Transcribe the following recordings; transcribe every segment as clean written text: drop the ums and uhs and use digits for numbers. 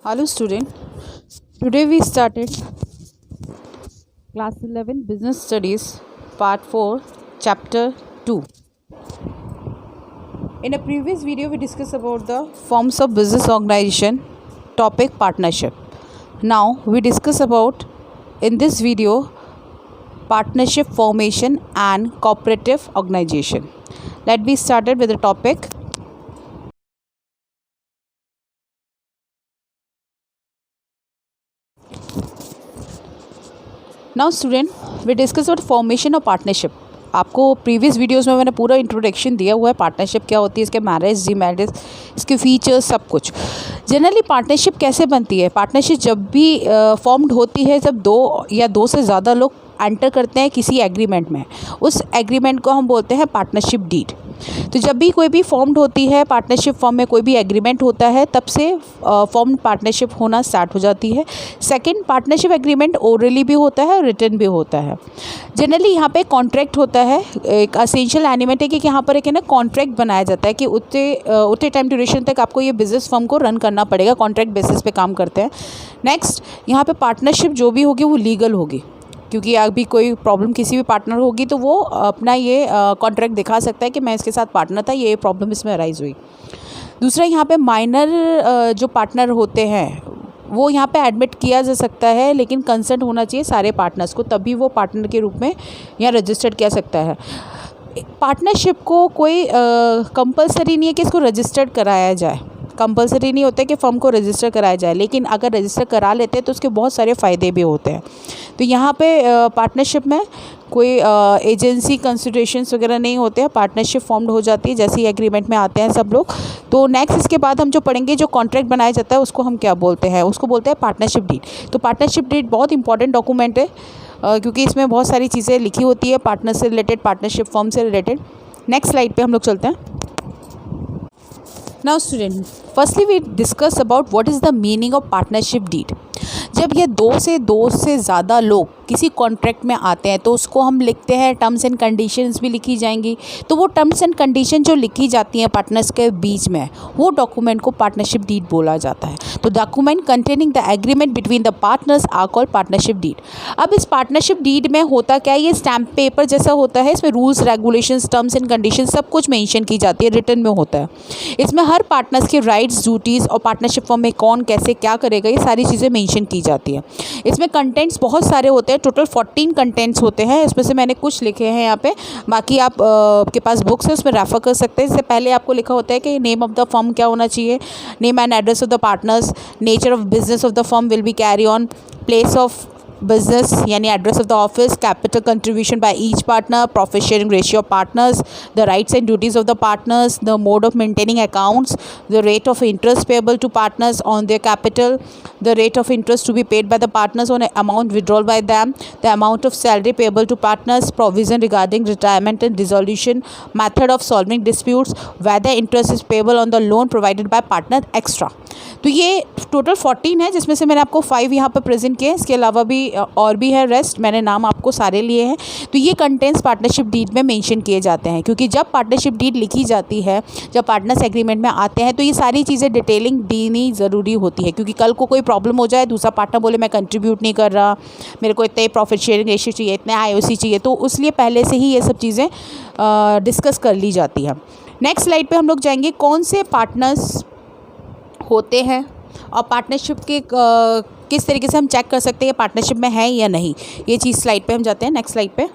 Hello student, today we started class 11 business studies part 4 chapter 2. In a previous video we discussed about the forms of business organization, topic partnership. Now we discuss about in this video partnership formation and cooperative organization. Let's be started with the topic. Now student we discuss about formation of partnership. आपको previous videos में मैंने पूरा introduction दिया हुआ है. Partnership क्या होती है, इसके मैरिज डी मैरिज, इसके फीचर्स, सब कुछ. जनरली पार्टनरशिप कैसे बनती है? पार्टनरशिप जब भी फॉर्म्ड होती है जब दो या दो से ज़्यादा लोग एंटर करते हैं किसी एग्रीमेंट में. उस एग्रीमेंट को हम बोलते हैं पार्टनरशिप डीड. तो जब भी कोई भी फॉर्म्ड होती है पार्टनरशिप फॉर्म में, कोई भी एग्रीमेंट होता है, तब से फॉर्म्ड पार्टनरशिप होना स्टार्ट हो जाती है. सेकंड, पार्टनरशिप एग्रीमेंट ओरली भी होता है और रिटन भी होता है. जनरली यहाँ पे कॉन्ट्रैक्ट होता है. एक असेंशियल एलिमेंट है कि यहाँ पर एक है ना कॉन्ट्रैक्ट बनाया जाता है कि उतने टाइम ड्यूरेशन तक आपको ये बिजनेस फर्म को रन करना पड़ेगा. कॉन्ट्रैक्ट बेसिस पे काम करते हैं. नेक्स्ट, यहाँ पे पार्टनरशिप जो भी होगी वो लीगल होगी, क्योंकि अभी कोई प्रॉब्लम किसी भी पार्टनर होगी तो वो अपना ये कॉन्ट्रैक्ट दिखा सकता है कि मैं इसके साथ पार्टनर था, ये प्रॉब्लम इसमें अराइज हुई. दूसरा, यहाँ पे माइनर जो पार्टनर होते हैं वो यहाँ पे एडमिट किया जा सकता है, लेकिन कंसेंट होना चाहिए सारे पार्टनर्स को, तभी वो पार्टनर के रूप में यहाँ रजिस्टर्ड किया सकता है. पार्टनरशिप को कोई कंपलसरी नहीं है कि इसको रजिस्टर्ड कराया जाए. कंपलसरी नहीं होता है कि फर्म को रजिस्टर कराया जाए, लेकिन अगर रजिस्टर करा लेते हैं तो उसके बहुत सारे फ़ायदे भी होते हैं. तो यहाँ पे पार्टनरशिप में कोई एजेंसी कंसिडरेशंस वगैरह नहीं होते हैं. पार्टनरशिप फॉर्म्ड हो जाती है जैसे ही एग्रीमेंट में आते हैं सब लोग. तो नेक्स्ट इसके बाद हम जो पढ़ेंगे, जो कॉन्ट्रैक्ट बनाया जाता है उसको हम क्या बोलते हैं? उसको बोलते हैं पार्टनरशिप डीड. तो पार्टनरशिप डीड बहुत इंपॉर्टेंट डॉक्यूमेंट है क्योंकि इसमें बहुत सारी चीज़ें लिखी होती है पार्टनर से रिलेटेड, पार्टनरशिप फॉर्म से रिलेटेड. नेक्स्ट स्लाइड पे हम लोग चलते हैं. Now student, firstly we discuss about what is the meaning of partnership deed. जब ये दो से ज़्यादा लोग किसी कॉन्ट्रैक्ट में आते हैं तो उसको हम लिखते हैं, टर्म्स एंड कंडीशंस भी लिखी जाएंगी. तो वो टर्म्स एंड कंडीशन जो लिखी जाती हैं पार्टनर्स के बीच में, वो डॉक्यूमेंट को पार्टनरशिप डीड बोला जाता है. तो document containing the agreement between the partners are called partnership deed. अब इस पार्टनरशिप डीड में होता क्या है? ये स्टैम्प पेपर जैसा होता है. इसमें rules, regulations, terms and condition सब कुछ मेंशन की जाती है, रिटन में होता है. इसमें हर पार्टनर्स के राइट्स, ड्यूटीज़ और पार्टनरशिप फॉर्म में कौन कैसे क्या करेगा, ये सारी चीज़ें मेंशन की जाती है. इसमें कंटेंट्स बहुत सारे होते हैं. टोटल 14 कंटेंट्स होते हैं. इसमें से मैंने कुछ लिखे हैं यहाँ पे, बाकी आप के पास बुक्स है उसमें रेफर कर सकते हैं. इससे पहले आपको लिखा होता है कि नेम ऑफ द फर्म क्या होना चाहिए, name and address of the partners, nature of business of the firm will be carry on, place of business यानी address of the office, capital contribution by each partner, profit sharing ratio of partners, the rights and duties of the partners, the mode of maintaining accounts, the rate of interest payable to partners on their capital, the rate of interest to be paid by the partners on amount withdrawn by them, the amount of salary payable to partners, provision regarding retirement and dissolution, method of solving disputes, whether interest is payable on the loan provided by partner, extra. तो ये total 14 है, जिसमें से मैंने आपको 5 यहाँ पर present किए हैं. इसके अलावा भी और भी है रेस्ट, मैंने नाम आपको सारे लिए हैं. तो ये कंटेंट्स पार्टनरशिप डीड में मेंशन किए जाते हैं, क्योंकि जब पार्टनरशिप डीड लिखी जाती है, जब पार्टनर्स एग्रीमेंट में आते हैं, तो ये सारी चीज़ें डिटेलिंग देनी ज़रूरी होती है. क्योंकि कल को कोई प्रॉब्लम हो जाए, दूसरा पार्टनर बोले मैं कंट्रीब्यूट नहीं कर रहा, मेरे को इतने प्रॉफिट शेयरिंग रेशियो चाहिए, इतने IOC चाहिए, तो उसलिए पहले से ही ये सब चीज़ें डिस्कस कर ली जाती है. नेक्स्ट स्लाइड पे हम लोग जाएंगे कौन से पार्टनर्स होते हैं और पार्टनरशिप के किस तरीके से हम चेक कर सकते हैं पार्टनरशिप में है या नहीं. ये चीज़ स्लाइड पे हम जाते हैं. नेक्स्ट स्लाइड पे,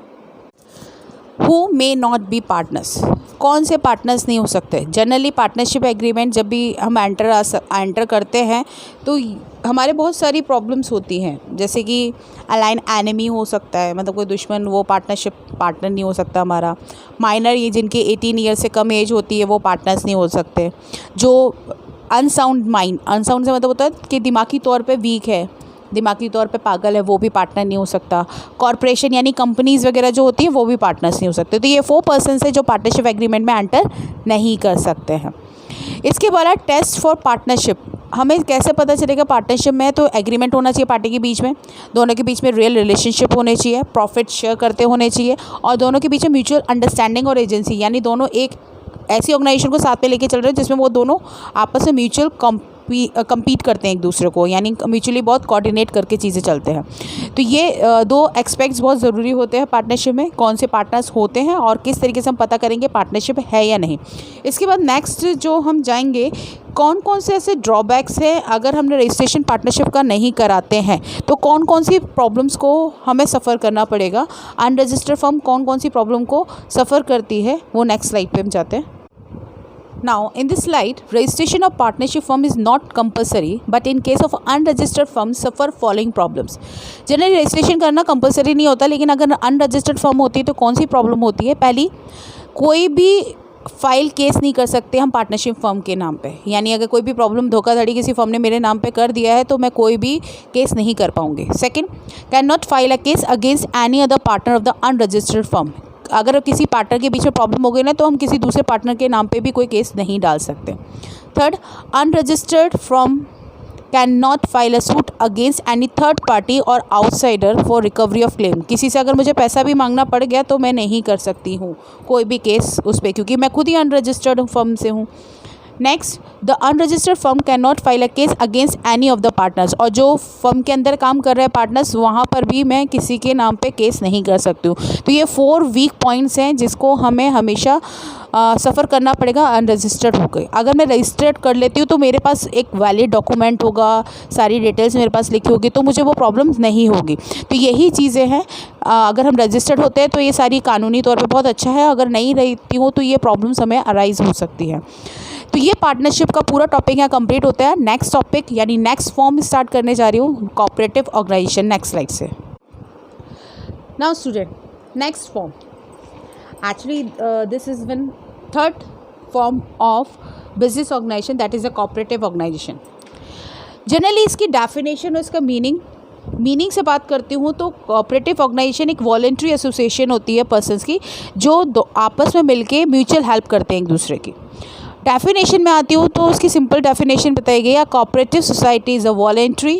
who may not be partners. कौन से पार्टनर्स नहीं हो सकते? जनरली पार्टनरशिप एग्रीमेंट जब भी हम एंटर करते हैं तो हमारे बहुत सारी प्रॉब्लम्स होती हैं, जैसे कि अलाइन एनिमी हो सकता है, मतलब कोई दुश्मन, वो पार्टनरशिप पार्टनर नहीं हो सकता हमारा. माइनर, ये जिनकी 18 ईयर से कम एज होती है वो पार्टनर्स नहीं हो सकते. जो अनसाउंड माइंड, अनसाउंड से मतलब होता है कि दिमागी तौर पे वीक है, दिमागी तौर पे पागल है, वो भी पार्टनर नहीं हो सकता. कॉरपोरेशन यानी कंपनीज़ वगैरह जो होती हैं वो भी पार्टनर्स नहीं हो सकते. तो ये 4 पर्सन है जो पार्टनरशिप एग्रीमेंट में एंटर नहीं कर सकते हैं. इसके बाद टेस्ट फॉर पार्टनरशिप. हमें कैसे पता चलेगा पार्टनरशिप में? तो एग्रीमेंट होना चाहिए पार्टी के बीच में, दोनों के बीच में रियल रिलेशनशिप होने चाहिए, प्रॉफिट शेयर करते होने चाहिए, और दोनों के बीच में म्यूचुअल अंडरस्टैंडिंग और एजेंसी, यानी दोनों एक ऐसी ऑर्गेनाइजेशन को साथ में लेके चल रहे हैं जिसमें वो दोनों आपस में म्यूचुअल कम्पीट करते हैं एक दूसरे को, यानी म्यूचुअली बहुत कोऑर्डिनेट करके चीज़ें चलते हैं। तो ये दो एस्पेक्ट्स बहुत ज़रूरी होते हैं पार्टनरशिप में, कौन से पार्टनर्स होते हैं और किस तरीके से हम पता करेंगे पार्टनरशिप है या नहीं। इसके बाद नेक्स्ट जो हम जाएंगे, कौन कौन से ऐसे ड्रॉबैक्स हैं अगर हमने रजिस्ट्रेशन पार्टनरशिप का नहीं कराते हैं, तो कौन कौन सी प्रॉब्लम्स को हमें सफ़र करना पड़ेगा। अनरजिस्टर्ड फर्म कौन कौन सी प्रॉब्लम को सफ़र करती है, वो नेक्स्ट स्लाइड पे हम जाते हैं। Now, in this slide, registration of partnership firm is not compulsory, but in case of unregistered firm suffer following problems. Generally registration करना कंपलसरी नहीं होता, लेकिन अगर अनरजिस्टर्ड फर्म होती है तो कौन सी प्रॉब्लम होती है। पहली, कोई भी फाइल केस नहीं कर सकते हम पार्टनरशिप फर्म के नाम पे, यानी अगर कोई भी प्रॉब्लम धोखाधड़ी किसी फर्म ने मेरे नाम पे कर दिया है तो मैं कोई भी केस नहीं कर पाऊंगी। Second, can not file a case against any other partner of the unregistered firm. अगर किसी पार्टनर के बीच में प्रॉब्लम हो गई ना, तो हम किसी दूसरे पार्टनर के नाम पे भी कोई केस नहीं डाल सकते। Third, unregistered firm can not file a suit against any third party और outsider for recovery of claim. किसी से अगर मुझे पैसा भी मांगना पड़ गया तो मैं नहीं कर सकती हूँ कोई भी केस उस पर, क्योंकि मैं खुद ही अनरजिस्टर्ड फर्म से हूँ। Next, the unregistered firm can not file a case against any of the partners. और जो फर्म के अंदर काम कर रहे हैं पार्टनर्स, वहाँ पर भी मैं किसी के नाम पे केस नहीं कर सकती हूँ। तो ये 4 वीक पॉइंट्स हैं जिसको हमें हमेशा सफ़र करना पड़ेगा अनरजिस्टर्ड होकर। अगर मैं रजिस्टर्ड कर लेती हूँ तो मेरे पास एक वैलिड डॉक्यूमेंट होगा, सारी डिटेल्स मेरे पास लिखी होगी, तो मुझे वो प्रॉब्लम नहीं होगी। तो यही चीज़ें हैं, अगर हम रजिस्टर्ड होते हैं तो ये सारी कानूनी तौर पे बहुत अच्छा है, अगर नहीं रहती हूँ तो ये प्रॉब्लम्स हमें अराइज हो सकती है। तो ये पार्टनरशिप का पूरा टॉपिक यहाँ कंप्लीट होता है। नेक्स्ट टॉपिक यानी नेक्स्ट फॉर्म स्टार्ट करने जा रही हूँ, कोऑपरेटिव ऑर्गेनाइजेशन। नेक्स्ट स्लाइड से। Now student, next form actually this is one third form of business organisation, that is a cooperative organisation. Generally इसकी डेफिनेशन और इसका मीनिंग से बात करती हूँ तो कोऑपरेटिव ऑर्गेनाइजेशन एक वॉलेंट्री एसोसिएशन होती है पर्सन्स की, जो आपस में मिलके म्यूचुअल हेल्प करते हैं एक दूसरे की। डेफिनेशन में आती हूँ तो उसकी सिंपल डेफिनेशन बताई गई है, cooperative society is a voluntary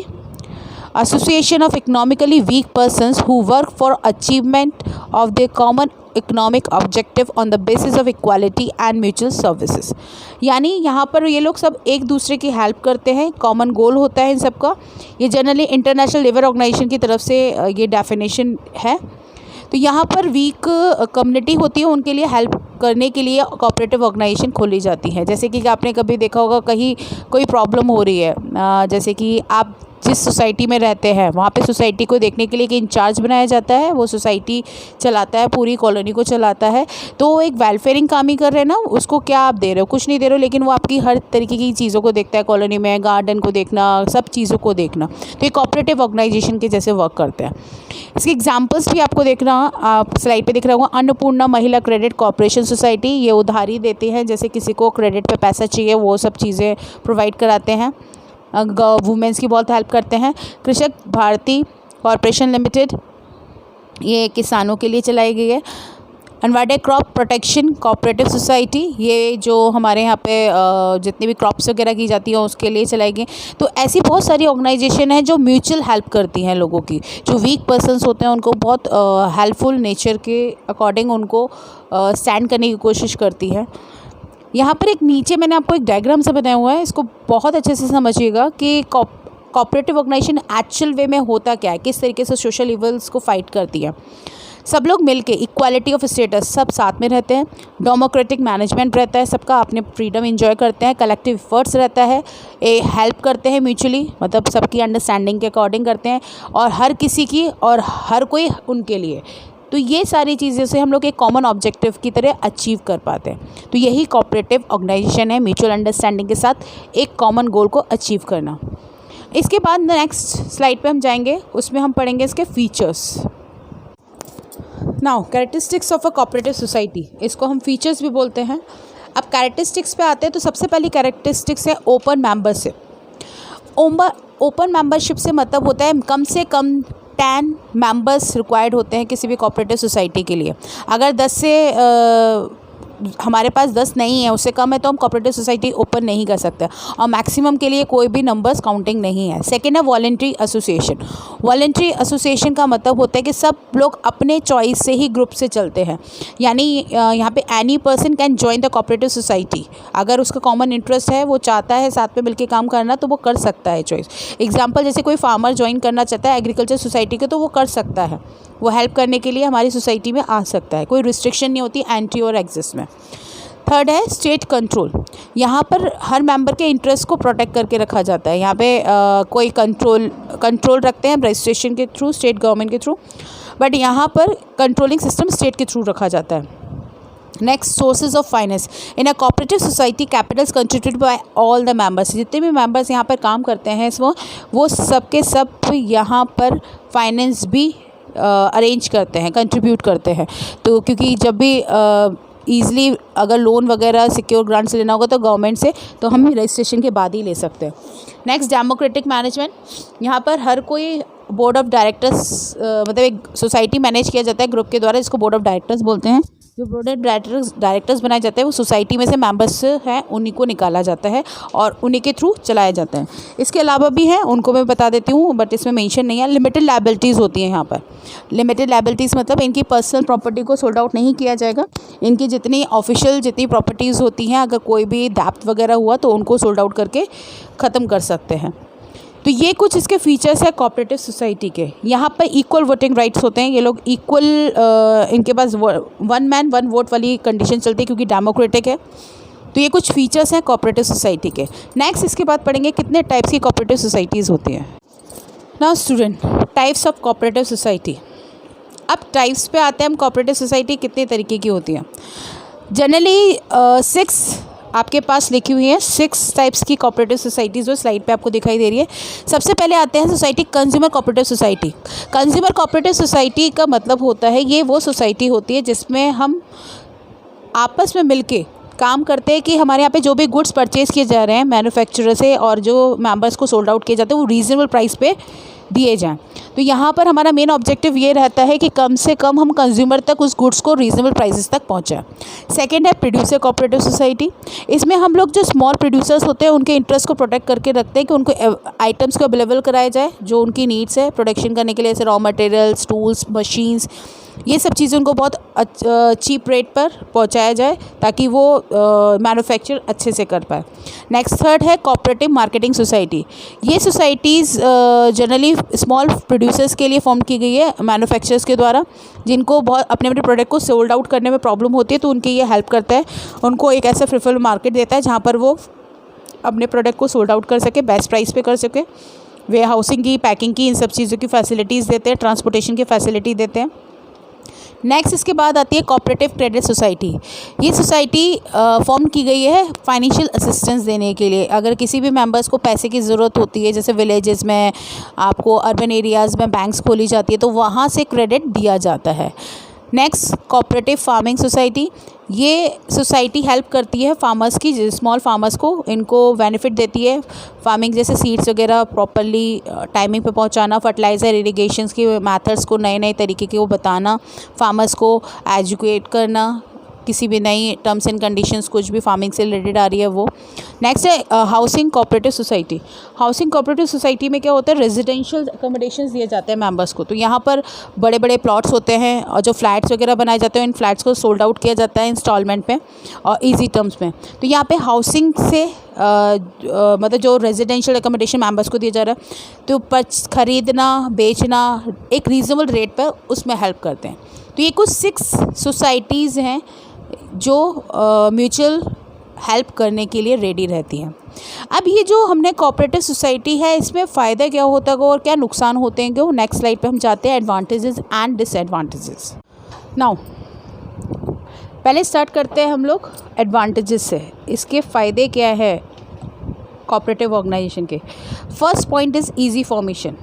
association of economically weak persons who work for achievement of the common economic objective on the basis of equality and mutual services. यानी यहाँ पर ये लोग सब एक दूसरे की हेल्प करते हैं, कॉमन गोल होता है इन सबका। ये जनरली इंटरनेशनल लेबर ऑर्गेनाइजेशन की तरफ से ये डेफिनेशन है। तो यहाँ पर वीक कम्युनिटी होती है, उनके लिए हेल्प करने के लिए कोऑपरेटिव ऑर्गेनाइजेशन खोली जाती है। जैसे कि आपने कभी देखा होगा कहीं कोई प्रॉब्लम हो रही है, जैसे कि आप जिस सोसाइटी में रहते हैं वहाँ पे सोसाइटी को देखने के लिए एक इंचार्ज बनाया जाता है, वो सोसाइटी चलाता है, पूरी कॉलोनी को चलाता है। तो वो एक वेलफेयरिंग काम ही कर रहे हैं ना, उसको क्या आप दे रहे हो, कुछ नहीं दे रहे हो, लेकिन वो आपकी हर तरीके की चीज़ों को देखता है, कॉलोनी में गार्डन को देखना, सब चीज़ों को देखना। तो ये कोऑपरेटिव ऑर्गेनाइजेशन के जैसे वर्क करते हैं। इसके एग्जाम्पल्स भी आपको देखना, आप स्लाइड पे दिख रहा होगा। अन्नपूर्णा महिला क्रेडिट कॉर्पोरेशन सोसाइटी, ये उधारी देते हैं, जैसे किसी को क्रेडिट पे पैसा चाहिए वो सब चीज़ें प्रोवाइड कराते हैं, वुमेंस की बहुत हेल्प करते हैं। कृषक भारती कॉर्पोरेशन लिमिटेड, ये किसानों के लिए चलाई गई है। अनवार्डे क्रॉप प्रोटेक्शन कोऑपरेटिव सोसाइटी, ये जो हमारे यहाँ पे जितनी भी क्रॉप्स वगैरह की जाती हैं उसके लिए चलाई गई। तो ऐसी बहुत सारी ऑर्गेनाइजेशन है जो म्यूचुअल हेल्प करती हैं लोगों की, जो वीक पर्सन्स होते हैं उनको बहुत हेल्पफुल नेचर के अकॉर्डिंग उनको स्टैंड करने की कोशिश करती है। यहाँ पर एक नीचे मैंने आपको एक डायग्राम से बनाया हुआ है, इसको बहुत अच्छे से समझिएगा कि कोऑपरेटिव ऑर्गेनाइजेशन एक्चुअल वे में होता क्या है, किस तरीके से सोशल इवल्स को फाइट करती है। सब लोग मिलके इक्वालिटी ऑफ स्टेटस, सब साथ में रहते हैं, डेमोक्रेटिक मैनेजमेंट रहता है, सबका अपने फ्रीडम एंजॉय करते हैं, कलेक्टिव एफर्ट्स रहता है, हेल्प करते हैं म्यूचुअली, मतलब सबकी अंडरस्टैंडिंग के अकॉर्डिंग करते हैं, और हर किसी की और हर कोई उनके लिए। तो ये सारी चीज़ें से हम लोग एक कॉमन ऑब्जेक्टिव की तरह अचीव कर पाते हैं। तो यही कोऑपरेटिव ऑर्गेनाइजेशन है, म्यूचुअल अंडरस्टैंडिंग के साथ एक कॉमन गोल को अचीव करना। इसके बाद नेक्स्ट स्लाइड पे हम जाएंगे, उसमें हम पढ़ेंगे इसके features. Now characteristics of a cooperative society, इसको हम फीचर्स भी बोलते हैं। अब कैरेक्टरिस्टिक्स पे आते हैं तो सबसे पहली कैरेक्टरिस्टिक्स है ओपन मेंबरशिप। ओपन मेंबरशिप से मतलब होता है कम से कम 10 मेंबर्स रिक्वायर्ड होते हैं किसी भी कोऑपरेटिव सोसाइटी के लिए। अगर 10 से हमारे पास 10 नहीं है, उससे कम है, तो हम कोऑपरेटिव सोसाइटी ओपन नहीं कर सकते, और मैक्सिमम के लिए कोई भी नंबर्स काउंटिंग नहीं है। सेकेंड है वॉलंटरी एसोसिएशन। वॉलंटरी एसोसिएशन का मतलब होता है कि सब लोग अपने चॉइस से ही ग्रुप से चलते हैं, यानी यहाँ पे any person can join the cooperative society. अगर उसका कॉमन इंटरेस्ट है, वो चाहता है साथ में मिलकर काम करना, तो वो कर सकता है चॉइस। एग्जाम्पल, जैसे कोई फार्मर ज्वाइन करना चाहता है एग्रीकल्चर सोसाइटी के, तो वो कर सकता है, वो हेल्प करने के लिए हमारी सोसाइटी में आ सकता है, कोई रिस्ट्रिक्शन नहीं होती एंट्री और एग्जिट में। थर्ड है स्टेट कंट्रोल। यहाँ पर हर मेंबर के इंटरेस्ट को प्रोटेक्ट करके रखा जाता है। यहाँ पे कोई कंट्रोल रखते हैं रजिस्ट्रेशन के थ्रू, स्टेट गवर्नमेंट के थ्रू, बट यहाँ पर कंट्रोलिंग सिस्टम स्टेट के थ्रू रखा जाता है। Next, sources of finance. In a cooperative society capitals constituted by all the members. जितने भी मेंबर्स यहाँ पर काम करते हैं वो सब के सब यहाँ पर फाइनेंस भी अरेंज करते हैं, कंट्रीब्यूट करते हैं। तो क्योंकि जब भी ईज़िली अगर लोन वगैरह सिक्योर ग्रांट से लेना होगा तो गवर्नमेंट से, तो हम रजिस्ट्रेशन के बाद ही ले सकते हैं। Next, democratic management. यहाँ पर हर कोई बोर्ड ऑफ डायरेक्टर्स, मतलब एक सोसाइटी मैनेज किया जाता है ग्रुप के द्वारा, जिसको बोर्ड ऑफ डायरेक्टर्स बोलते हैं। जो बोर्ड ऑफ डायरेक्टर्स बनाए जाते हैं वो सोसाइटी में से मेंबर्स हैं, उन्हीं को निकाला जाता है और उन्हीं के थ्रू चलाया जाता है। इसके अलावा भी हैं, उनको मैं बता देती हूँ, बट इसमें मेंशन नहीं है। लिमिटेड लायबिलिटीज़ होती हैं यहाँ पर। लिमिटेड लायबिलिटीज़ मतलब इनकी पर्सनल प्रॉपर्टी को सोल्ड आउट नहीं किया जाएगा। इनकी जितनी ऑफिशियल जितनी प्रॉपर्टीज़ होती हैं, अगर कोई भी डेप्थ वगैरह हुआ तो उनको सोल्ड आउट करके ख़त्म कर सकते हैं। तो ये कुछ इसके फीचर्स है कोऑपरेटिव सोसाइटी के। यहाँ पर इक्वल वोटिंग राइट्स होते हैं, ये लोग इक्वल, इनके पास 1 मैन 1 वोट वाली कंडीशन चलती है क्योंकि डेमोक्रेटिक है। तो ये कुछ फीचर्स हैं कोऑपरेटिव सोसाइटी के। नेक्स्ट, इसके बाद पढ़ेंगे कितने टाइप्स की कोऑपरेटिव सोसाइटीज़ होती हैं। Now student, types of cooperative society. अब टाइप्स पे आते हैं हम। कोऑपरेटिव सोसाइटी कितने तरीके की होती है? जनरली 6 आपके पास लिखी हुई है, 6 टाइप्स की कोऑपरेटिव सोसाइटीज़ जो स्लाइड पे आपको दिखाई दे रही है। सबसे पहले आते हैं society consumer cooperative society. Consumer cooperative society का मतलब होता है, ये वो सोसाइटी होती है जिसमें हम आपस में मिलके काम करते हैं कि हमारे यहाँ पे जो भी गुड्स परचेज़ किए जा रहे हैं मैन्युफैक्चरर से और जो मेंबर्स को सोल्ड आउट किए जाते हैं वो रीज़नेबल प्राइस पे दिए जाएं। तो यहाँ पर हमारा मेन ऑब्जेक्टिव ये रहता है कि कम से कम हम कंज्यूमर तक उस गुड्स को रीज़नेबल प्राइसेस तक पहुँचाएं। सेकंड है प्रोड्यूसर कोऑपरेटिव सोसाइटी। इसमें हम लोग जो स्मॉल प्रोड्यूसर्स होते हैं उनके इंटरेस्ट को प्रोटेक्ट करके रखते हैं कि उनको आइटम्स को अवेलेबल कराया जाए जो उनकी नीड्स है प्रोडक्शन करने के लिए, जैसे रॉ मटेरियल्स, टूल्स, मशीन्स, ये सब चीज़ें उनको बहुत चीप रेट पर पहुंचाया जाए ताकि वो मैन्युफैक्चर अच्छे से कर पाए। नेक्स्ट, थर्ड है कोऑपरेटिव मार्केटिंग सोसाइटी। ये सोसाइटीज़ जनरली स्मॉल प्रोड्यूसर्स के लिए फॉर्म की गई है मैन्युफैक्चरर्स के द्वारा, जिनको बहुत अपने अपने प्रोडक्ट को सोल्ड आउट करने में प्रॉब्लम होती है, तो उनकी ये हेल्प करता है, उनको एक ऐसा प्रेफरेबल मार्केट देता है जहाँ पर वो अपने प्रोडक्ट को सोल्ड आउट कर सके, बेस्ट प्राइस पे कर सके। वे हाउसिंग की, पैकिंग की, इन सब चीज़ों की फैसिलिटीज़ देते हैं, ट्रांसपोर्टेशन की फैसिलिटी देते हैं। नेक्स्ट, इसके बाद आती है कोऑपरेटिव क्रेडिट सोसाइटी। ये सोसाइटी फॉर्म की गई है फाइनेंशियल असिस्टेंस देने के लिए। अगर किसी भी मेंबर्स को पैसे की ज़रूरत होती है, जैसे विलेजेस में, आपको अर्बन एरियाज़ में बैंक्स खोली जाती है, तो वहाँ से क्रेडिट दिया जाता है। Next, cooperative farming society. ये सोसाइटी हेल्प करती है फार्मर्स की, स्मॉल फार्मर्स को, इनको बेनिफिट देती है फार्मिंग, जैसे सीड्स वगैरह प्रॉपरली टाइमिंग पे पहुंचाना, फर्टिलाइज़र, इरिगेशंस के मेथड्स को नए नए तरीके के वो बताना, फार्मर्स को एजुकेट करना, किसी भी नई टर्म्स एंड कंडीशंस कुछ भी फार्मिंग से रिलेटेड आ रही है वो। नेक्स्ट है housing cooperative society. Housing cooperative society में क्या होता है, रेजिडेंशियल अकोमोडेशंस दिए जाते हैं मेंबर्स को। तो यहाँ पर बड़े बड़े प्लॉट्स होते हैं और जो फ्लैट्स वगैरह बनाए जाते हैं, इन फ्लैट्स को सोल्ड आउट किया जाता है इंस्टॉलमेंट पे और ईजी टर्म्स में। तो यहाँ पे हाउसिंग से मतलब जो रेजिडेंशियल अकोमोडेशन मेंबर्स को दिया जा रहा है, तो खरीदना, बेचना एक रीज़नेबल रेट पर उसमें हेल्प करते हैं। तो ये कुछ 6 सोसाइटीज़ हैं जो म्यूचुअल हेल्प करने के लिए रेडी रहती हैं। अब ये जो हमने कोऑपरेटिव सोसाइटी है, इसमें फ़ायदा क्या होता है और क्या नुकसान होते हैं, क्यों? नेक्स्ट स्लाइड पे हम जाते हैं एडवांटेजेस एंड डिसएडवांटेजेस। नाउ पहले स्टार्ट करते हैं हम लोग एडवांटेजेस से। इसके फ़ायदे क्या है कोऑपरेटिव ऑर्गेनाइजेशन के? First point is easy formation,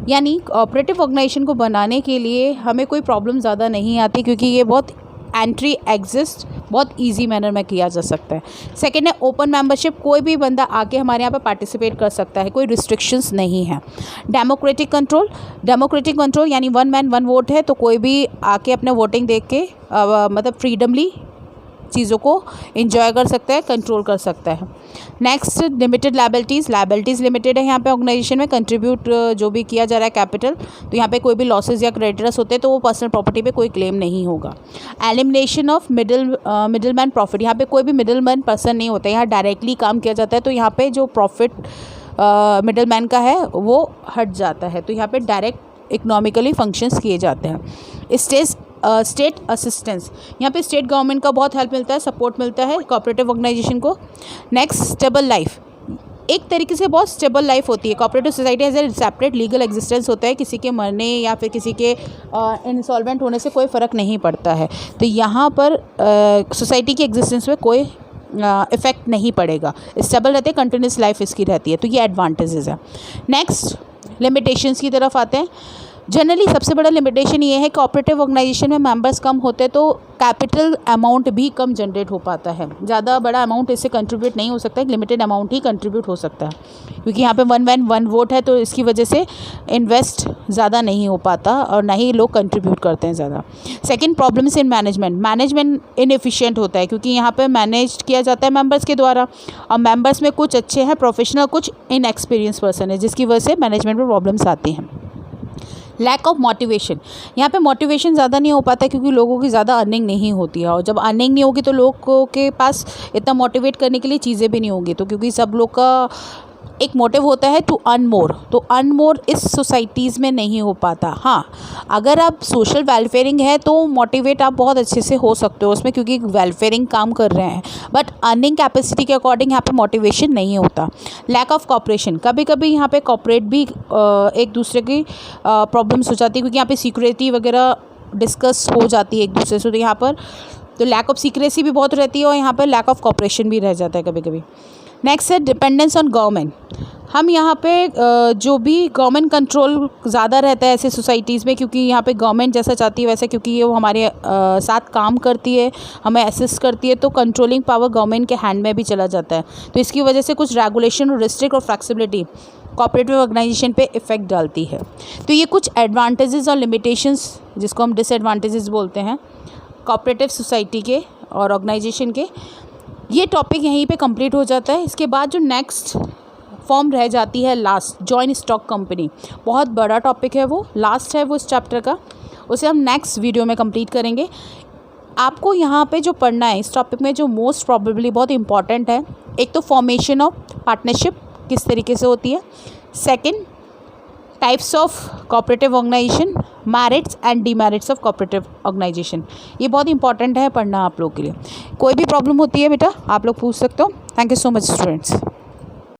यानी कोऑपरेटिव ऑर्गेनाइजेशन को बनाने के लिए हमें कोई प्रॉब्लम ज़्यादा नहीं आती, क्योंकि ये बहुत एंट्री एग्जिस्ट बहुत इजी मैनर में किया जा सकता है। सेकेंड है ओपन मेंबरशिप, कोई भी बंदा आके हमारे यहाँ पे पार्टिसिपेट कर सकता है, कोई रिस्ट्रिक्शंस नहीं है। डेमोक्रेटिक कंट्रोल यानी 1 मैन 1 वोट है, तो कोई भी आके अपने वोटिंग देख के मतलब फ्रीडमली चीज़ों को इंजॉय कर सकता है, कंट्रोल कर सकता है। नेक्स्ट, लिमिटेड लाइबिलिटीज़ लिमिटेड है यहाँ पे ऑर्गेनाइजेशन में। कंट्रीब्यूट जो भी किया जा रहा है कैपिटल, तो यहाँ पे कोई भी लॉसेज या क्रेडिटर्स होते हैं तो वो पर्सनल प्रॉपर्टी पे कोई क्लेम नहीं होगा। Elimination of middle man profit, यहाँ पे कोई भी मिडिल मैन पर्सन नहीं होता है, यहाँ डायरेक्टली काम किया जाता है, तो यहाँ पे जो प्रॉफिट मिडिल मैन का है वो हट जाता है, तो यहाँ पे डायरेक्ट इकोनॉमिकली फंक्शंस किए जाते हैं। स्टेट असिस्टेंस, यहाँ पे स्टेट गवर्नमेंट का बहुत हेल्प मिलता है, सपोर्ट मिलता है कोऑपरेटिव ऑर्गेनाइजेशन को। नेक्स्ट, स्टेबल लाइफ, एक तरीके से बहुत स्टेबल लाइफ होती है। Cooperative society as a separate legal existence होता है, किसी के मरने या फिर किसी के इंसॉल्वेंट होने से कोई फ़र्क नहीं पड़ता है, तो यहाँ पर सोसाइटी की एग्जिस्टेंस में कोई इफ़ेक्ट नहीं पड़ेगा, स्टेबल रहते हैं, कंटिन्यूस लाइफ इसकी रहती है, तो ये एडवांटेजेस है। नेक्स्ट, लिमिटेशंस की तरफ आते हैं। जनरली सबसे बड़ा लिमिटेशन ये है कि कोऑपरेटिव ऑर्गेनाइजेशन में मेंबर्स कम होते हैं तो कैपिटल अमाउंट भी कम जनरेट हो पाता है, ज़्यादा बड़ा अमाउंट इससे कंट्रीब्यूट नहीं हो सकता, एक लिमिटेड अमाउंट ही कंट्रीब्यूट हो सकता है, क्योंकि यहाँ पे 1 मैन 1 वोट है, तो इसकी वजह से इन्वेस्ट ज़्यादा नहीं हो पाता और ना ही लोग कंट्रीब्यूट करते हैं ज़्यादा। Second, problems in management inefficient होता है, क्योंकि यहाँ पर मैनेज किया जाता है मेम्बर्स के द्वारा, और मेम्बर्स में कुछ अच्छे हैं प्रोफेशनल, कुछ इनएक्सपीरियंस पर्सन है, जिसकी वजह से मैनेजमेंट में प्रॉब्लम्स आती हैं। लैक ऑफ मोटिवेशन, यहाँ पे मोटिवेशन ज़्यादा नहीं हो पाता क्योंकि लोगों की ज़्यादा अर्निंग नहीं होती है, और जब अर्निंग नहीं होगी तो लोगों के पास इतना मोटिवेट करने के लिए चीज़ें भी नहीं होंगी, तो क्योंकि सब लोग का एक मोटिव होता है टू अर्न मोर, तो अर्न मोर इस सोसाइटीज़ में नहीं हो पाता। हाँ, अगर आप सोशल वेलफेयरिंग है तो मोटिवेट आप बहुत अच्छे से हो सकते हो उसमें, क्योंकि वेलफेयरिंग काम कर रहे हैं, बट अर्निंग कैपेसिटी के अकॉर्डिंग यहाँ पे मोटिवेशन नहीं होता। लैक ऑफ कॉपरेशन, कभी कभी यहाँ पे कॉपरेट भी एक दूसरे की प्रॉब्लम्स हो जाती है, क्योंकि यहाँ पे सिक्योरिटी वगैरह डिस्कस हो जाती है एक दूसरे से, तो यहाँ पर तो लैक ऑफ सीक्रेसी भी बहुत रहती है, और यहाँ पर लैक ऑफ कॉपरेशन भी रह जाता है कभी कभी। नेक्स्ट है डिपेंडेंस ऑन गवर्नमेंट, हम यहाँ पे जो भी गवर्नमेंट कंट्रोल ज़्यादा रहता है ऐसे सोसाइटीज़ में, क्योंकि यहाँ पे गवर्नमेंट जैसा चाहती है वैसा, क्योंकि ये वो हमारे साथ काम करती है, हमें असिस्ट करती है, तो कंट्रोलिंग पावर गवर्नमेंट के हैंड में भी चला जाता है, तो इसकी वजह से कुछ रेगुलेशन और रिस्ट्रिक्ट और फ्लेक्सिबिलिटी कोऑपरेटिव ऑर्गेनाइजेशन पे इफ़ेक्ट डालती है। तो ये कुछ एडवांटेजेस और लिमिटेशंस, जिसको हम डिसएडवांटेजेस बोलते हैं, कोऑपरेटिव सोसाइटी के और ऑर्गेनाइजेशन के। ये टॉपिक यहीं पे कंप्लीट हो जाता है। इसके बाद जो नेक्स्ट फॉर्म रह जाती है लास्ट, जॉइंट स्टॉक कंपनी, बहुत बड़ा टॉपिक है, वो लास्ट है वो इस चैप्टर का, उसे हम नेक्स्ट वीडियो में कंप्लीट करेंगे। आपको यहाँ पे जो पढ़ना है इस टॉपिक में, जो मोस्ट प्रॉबेबली बहुत इंपॉर्टेंट है, एक तो फॉर्मेशन ऑफ पार्टनरशिप किस तरीके से होती है, second types of cooperative organisation, merits and demerits of cooperative organisation, ये बहुत इंपॉर्टेंट है पढ़ना आप लोग के लिए। कोई भी प्रॉब्लम होती है बेटा आप लोग पूछ सकते हो। Thank you so much students.